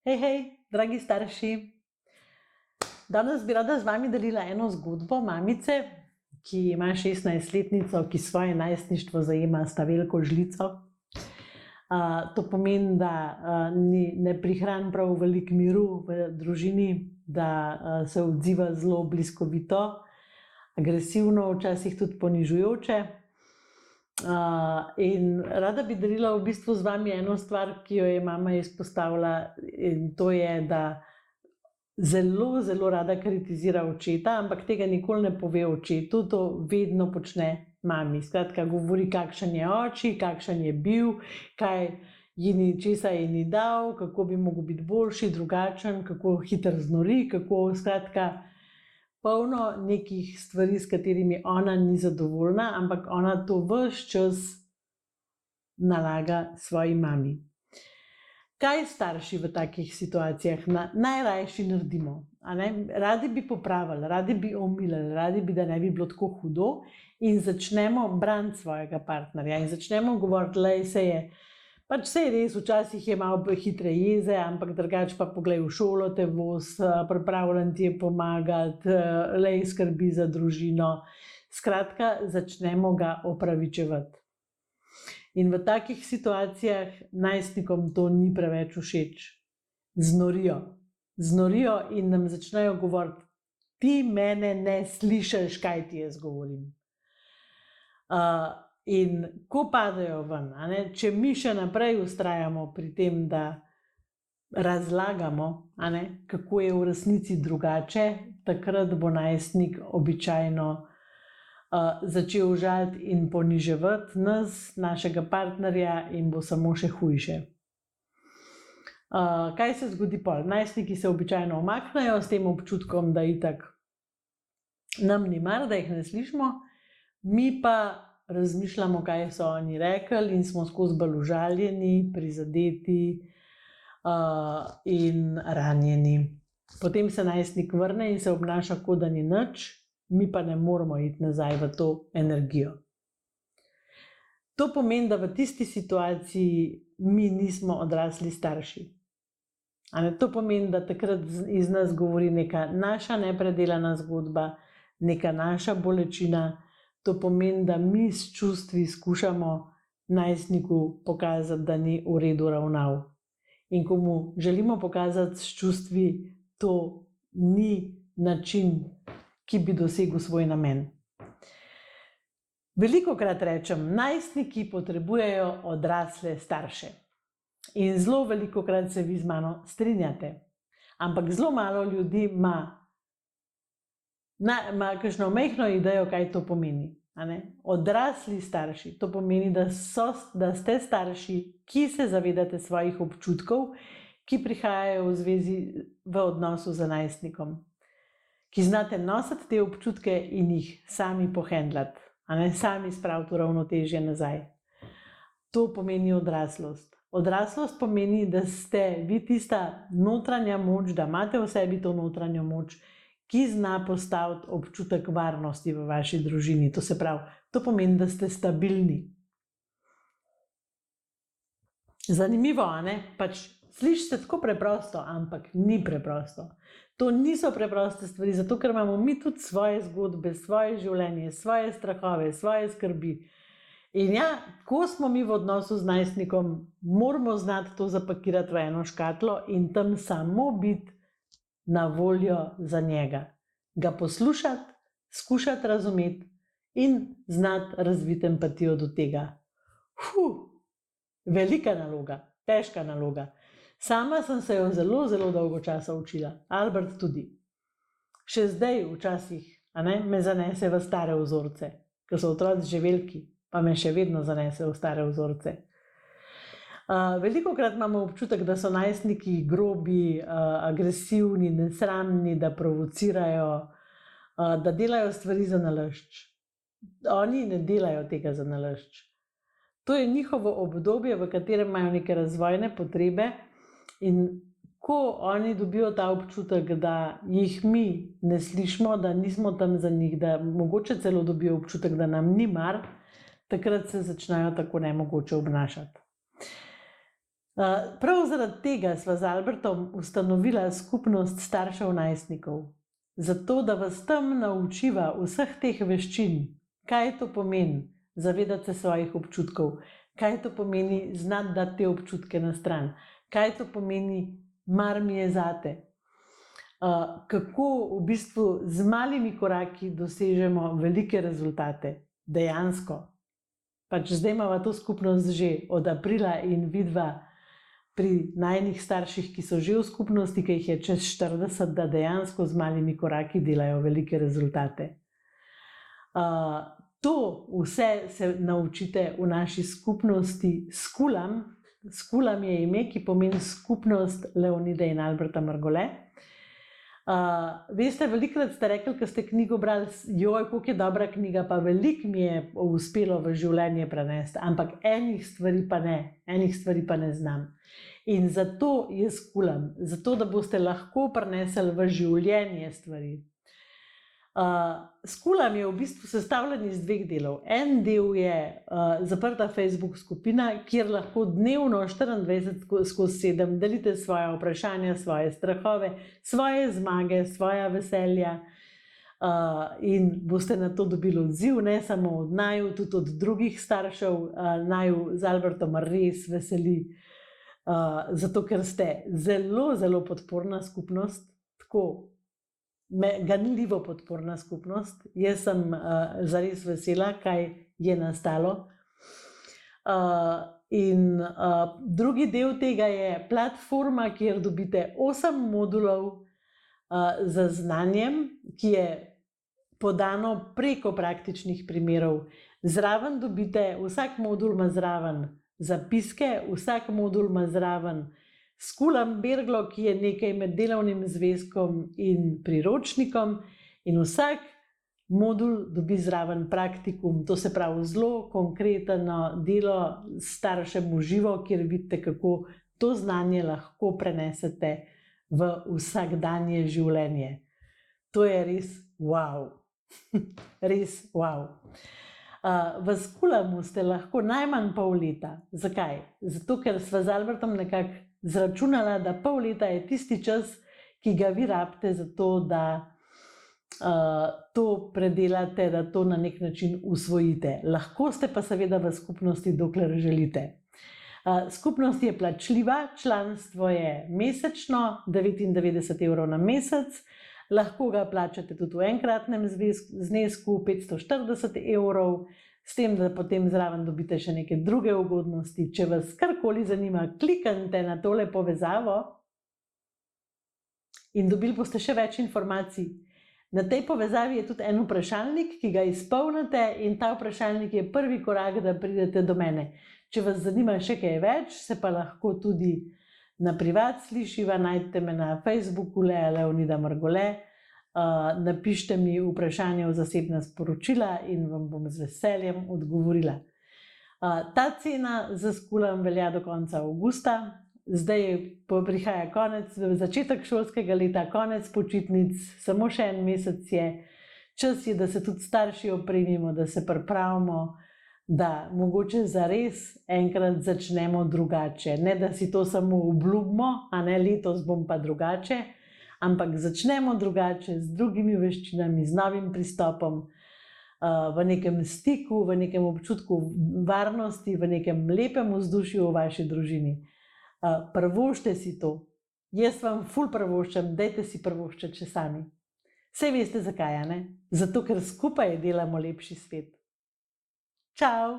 Hej, hej, dragi starši. Danes bi rada z vami delila eno zgodbo mamice, ki ima 16-letnico, ki svoje najstništvo zajema s ta veliko žlico. To pomeni, da ne prihrani prav veliko miru v družini, da se odziva zelo bliskovito, agresivno, včasih tudi ponižujoče. In rada bi delila v bistvu z vami eno stvar, ki jo je mama izpostavila, in to je, da zelo, zelo rada kritizira očeta, ampak tega nikoli ne pove očetu, to vedno počne mami. Skratka, govori, kakšen je oči, kakšen je bil, česa ji ni dal, kako bi mogel biti boljši, drugačen, kako hitro znori, skratka, polno nekih stvari, s katerimi ona ni zadovoljna, ampak ona to ves čas nalaga svoji mami. Kaj starši v takih situacijah najrajši naredimo? Radi bi popravili, radi bi omilili, radi bi, da ne bi bilo tako hudo, in začnemo braniti svojega partnerja in začnemo govoriti, lej, saj je res, včasih je malo hitre jeze, ampak drugače pa poglej, v šolo te voz, pripravljen ti je pomagati, lej, skrbi za družino. Skratka, začnemo ga opravičevati. In v takih situacijah najstnikom to ni preveč všeč. Znorijo in nam začnejo govoriti, ti mene ne slišiš, kaj ti jaz govorim. In ko padejo ven, če mi še naprej vztrajamo pri tem, da razlagamo, kako je v resnici drugače, takrat bo najstnik običajno začel žaliti in poniževati nas, našega partnerja, in bo samo še hujše. Kaj se zgodi pol? Najstniki se običajno umaknejo s tem občutkom, da itak nam ni mar, da jih ne slišimo, mi pa razmišljamo, kaj so oni rekli, in smo skozi bolj užaljeni, prizadeti in ranjeni. Potem se najstnik vrne in se obnaša, kot da ni nič, mi pa ne moramo iti nazaj v to energijo. To pomeni, da v tisti situaciji mi nismo odrasli starši. To pomeni, da takrat iz nas govori neka naša nepredelana zgodba, neka naša bolečina. To pomeni, da mi s čustvi skušamo najstniku pokazati, da ni v redu ravnal. In ko mu želimo pokazati s čustvi, to ni način, ki bi dosegel svoj namen. Velikokrat rečem, najstniki potrebujejo odrasle starše. In zelo velikokrat se vi z mano strinjate. Ampak zelo malo ljudi ima kakšno majhno idejo, kaj to pomeni. Odrasli starši, to pomeni, da ste starši, ki se zavedate svojih občutkov, ki prihajajo v odnosu z najstnikom, ki znate nositi te občutke in jih sami pohendlati, sami spraviti v ravnotežje nazaj. To pomeni odraslost. Odraslost pomeni, da ste vi tista notranja moč, da imate v sebi to notranjo moč, ki zna postaviti občutek varnosti v vaši družini. To se pravi, to pomeni, da ste stabilni. Zanimivo, sliši se tako preprosto, ampak ni preprosto. To niso preproste stvari, zato ker imamo mi tudi svoje zgodbe, svoje življenje, svoje strahove, svoje skrbi. In ja, ko smo mi v odnosu z najstnikom, moramo znati to zapakirati v eno škatlo in tam samo biti na voljo za njega. Ga poslušati, skušati razumeti in znati razviti empatijo do tega. Velika naloga, težka naloga. Sama sem se jo zelo, zelo dolgo časa učila. Albert tudi. Še zdaj včasih me zanese v stare vzorce, ker so otroci že veliki, pa me še vedno zanese v stare vzorce. Velikokrat imamo občutek, da so najstniki grobi, agresivni, nesramni, da provocirajo, da delajo stvari za nalašč. Oni ne delajo tega za nalašč. To je njihovo obdobje, v katerem imajo neke razvojne potrebe, in ko oni dobijo ta občutek, da jih mi ne slišimo, da nismo tam za njih, da mogoče celo dobijo občutek, da nam ni mar, takrat se začnejo tako nemogoče obnašati. Prav zaradi tega sva z Albertom ustanovila skupnost staršev najstnikov. Zato, da vas tam naučiva vseh teh veščin, kaj to pomeni zavedati se svojih občutkov, kaj to pomeni znati dati te občutke na stran, kaj to pomeni mar mi je zate. Kako v bistvu z malimi koraki dosežemo velike rezultate, dejansko. Pač zdaj imamo to skupnost že od aprila in vidva pri najinih starših, ki so že v skupnosti, ki jih je čez 40, da dejansko z malimi koraki delajo velike rezultate. To vse se naučite v naši skupnosti Skulam. Skulam je ime, ki pomeni skupnost Leonide in Alberta Margole. Veste, velikokrat ste rekli, ko ste knjigo brali, joj, koliko je dobra knjiga, pa veliko mi je uspelo v življenje prenesti, ampak enih stvari pa ne znam. In zato jaz skulam, zato da boste lahko prenesli v življenje stvari. Skulam je v bistvu sestavljen iz 2 delov. En del je zaprta Facebook skupina, kjer lahko dnevno 24/7 delite svoje vprašanja, svoje strahove, svoje zmage, svoja veselja in boste na to dobili odziv, ne samo od naju, tudi od drugih staršev. Naju z Albertom res veseli, zato ker ste zelo, zelo podporna skupnost, tako ganljivo podporna skupnost. Jaz sem zares vesela, kaj je nastalo. In drugi del tega je platforma, kjer dobite 8 modulov z znanjem, ki je podano preko praktičnih primerov. Zraven dobite, vsak modul ima zraven zapiske, vsak modul ima zraven Skulam berglo, ki je nekaj med delovnim zvezkom in priročnikom, in vsak modul dobi zraven praktikum, to se pravi zelo konkretno delo s staršem v živo, kjer vidite, kako to znanje lahko prenesete v vsakdanje življenje. To je res wow. Res wow. V Skulamu ste lahko najmanj pol leta. Zakaj? Zato, ker sva z Albertom nekako zračunala, da pol leta je tisti čas, ki ga vi rabite za to, da to predelate, da to na nek način usvojite. Lahko ste pa seveda v skupnosti, dokler želite. Skupnost je plačljiva, članstvo je mesečno, 99 € na mesec. Lahko ga plačate tudi v enkratnem znesku 540 €, s tem, da potem zraven dobite še neke druge ugodnosti. Če vas karkoli zanima, kliknite na tole povezavo in dobili boste še več informacij. Na tej povezavi je tudi en vprašalnik, ki ga izpolnite, in ta vprašalnik je prvi korak, da pridete do mene. Če vas zanima še kaj več, se pa lahko tudi na privat slišiva, najdete me na Facebooku Leonida Margole, napišite mi vprašanje v zasebna sporočila in vam bom z veseljem odgovorila. Ta cena za Skulam velja do konca avgusta, zdaj prihaja konec, začetek šolskega leta, konec počitnic, samo še en mesec je. Čas je, da se tudi starši opremimo, da se pripravimo, da mogoče zares enkrat začnemo drugače. Ne, da si to samo obljubimo, a ne letos bom pa drugače, ampak začnemo drugače, z drugimi veščinami, z novim pristopom, v nekem stiku, v nekem občutku varnosti, v nekem lepem vzdušju v vaši družini. Privoščite si to. Jaz vam ful privoščam, dajte si privoščiti še sami. Saj veste zakaj, a ne? Zato, ker skupaj delamo lepši svet. Čau!